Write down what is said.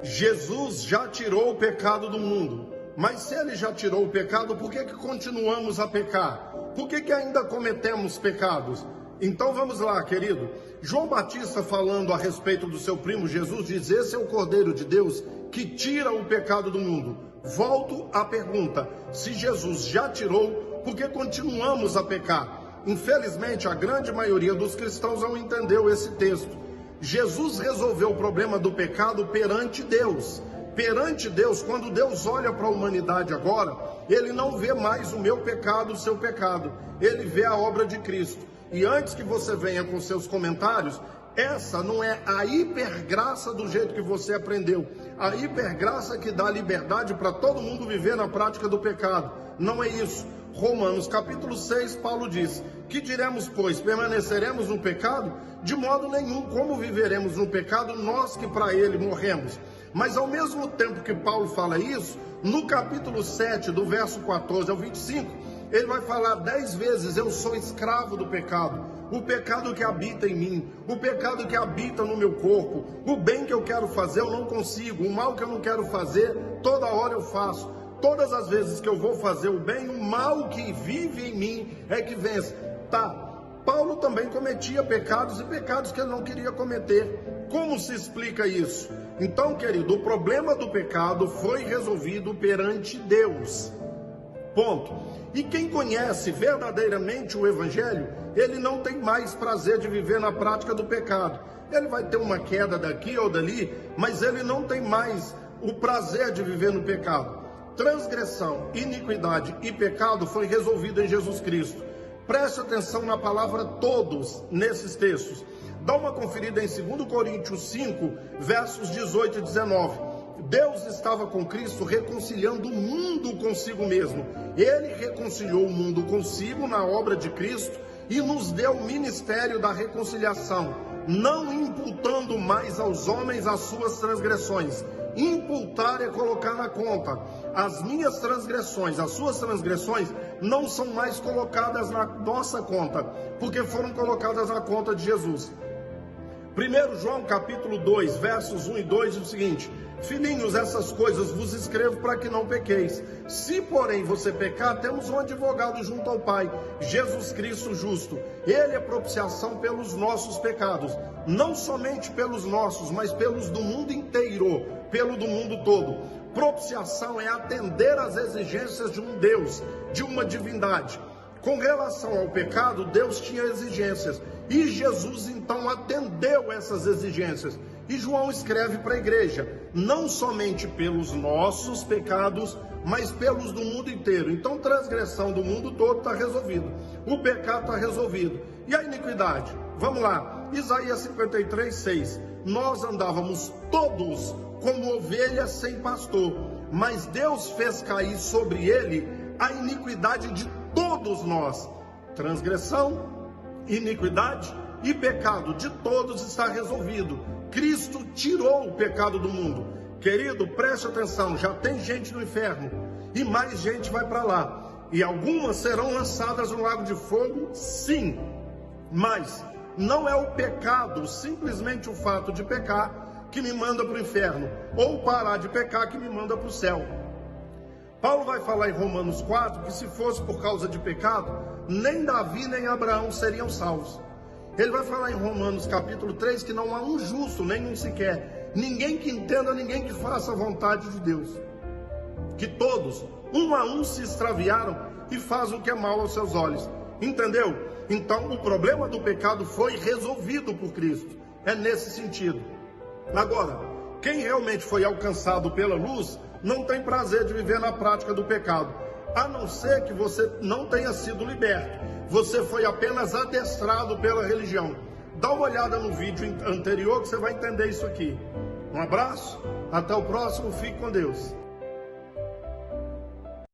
Jesus já tirou o pecado do mundo. Mas se ele já tirou o pecado, por que continuamos a pecar? Por que ainda cometemos pecados? Então vamos lá, querido. João Batista, falando a respeito do seu primo Jesus, diz: esse é o Cordeiro de Deus que tira o pecado do mundo. Volto à pergunta: se Jesus já tirou, por que continuamos a pecar? Infelizmente, a grande maioria dos cristãos não entendeu esse texto. Jesus resolveu o problema do pecado perante Deus. Perante Deus, quando Deus olha para a humanidade agora, Ele não vê mais o meu pecado, o seu pecado. Ele vê a obra de Cristo. E antes que você venha com seus comentários, essa não é a hipergraça do jeito que você aprendeu. A hipergraça que dá liberdade para todo mundo viver na prática do pecado. Não é isso. Romanos capítulo 6, Paulo diz: que diremos, pois? Permaneceremos no pecado? De modo nenhum. Como viveremos no pecado, nós que para ele morremos? Mas ao mesmo tempo que Paulo fala isso, no capítulo 7, do verso 14 ao 25, ele vai falar 10 vezes: eu sou escravo do pecado, o pecado que habita em mim, o pecado que habita no meu corpo, o bem que eu quero fazer eu não consigo, o mal que eu não quero fazer, toda hora eu faço. Todas as vezes que eu vou fazer o bem, o mal que vive em mim é que vence. Paulo também cometia pecados e pecados que ele não queria cometer. Como se explica isso? Então, querido, o problema do pecado foi resolvido perante Deus. Ponto. E quem conhece verdadeiramente o Evangelho, ele não tem mais prazer de viver na prática do pecado. Ele vai ter uma queda daqui ou dali, mas ele não tem mais o prazer de viver no pecado. Transgressão, iniquidade e pecado foi resolvido em Jesus Cristo. Preste atenção na palavra todos nesses textos. Dá uma conferida em 2 Coríntios 5, versos 18 e 19. Deus estava com Cristo reconciliando o mundo consigo mesmo. Ele reconciliou o mundo consigo na obra de Cristo e nos deu o ministério da reconciliação, não imputando mais aos homens as suas transgressões. Imputar é colocar na conta. As minhas transgressões, as suas transgressões não são mais colocadas na nossa conta, porque foram colocadas na conta de Jesus. 1 João capítulo 2, versos 1 e 2 diz o seguinte: filhinhos, essas coisas vos escrevo para que não pequeis. Se, porém, você pecar, temos um advogado junto ao Pai, Jesus Cristo justo. Ele é propiciação pelos nossos pecados, não somente pelos nossos, mas pelos do mundo inteiro, pelo do mundo todo. Propiciação é atender às exigências de um Deus, de uma divindade. Com relação ao pecado, Deus tinha exigências, e Jesus então atendeu essas exigências. E João escreve para a igreja, não somente pelos nossos pecados, mas pelos do mundo inteiro. Então, transgressão do mundo todo está resolvido, o pecado está resolvido. E a iniquidade? Vamos lá, Isaías 53, 6. Nós andávamos todos como ovelhas sem pastor, mas Deus fez cair sobre ele a iniquidade de todos nós. Transgressão, iniquidade e pecado de todos está resolvido. Cristo tirou o pecado do mundo. Querido, preste atenção, já tem gente no inferno e mais gente vai para lá. E algumas serão lançadas no lago de fogo, sim. Mas não é o pecado, simplesmente o fato de pecar, que me manda para o inferno, ou parar de pecar que me manda para o céu. Paulo vai falar em Romanos 4 que se fosse por causa de pecado, nem Davi nem Abraão seriam salvos. Ele vai falar em Romanos capítulo 3 que não há um justo, nenhum sequer, ninguém que entenda, ninguém que faça a vontade de Deus. Que todos, um a um, se extraviaram e fazem o que é mal aos seus olhos. Entendeu? Então o problema do pecado foi resolvido por Cristo. É nesse sentido. Agora, quem realmente foi alcançado pela luz não tem prazer de viver na prática do pecado, a não ser que você não tenha sido liberto. Você foi apenas adestrado pela religião. Dá uma olhada no vídeo anterior que você vai entender isso aqui. Um abraço, até o próximo, fique com Deus.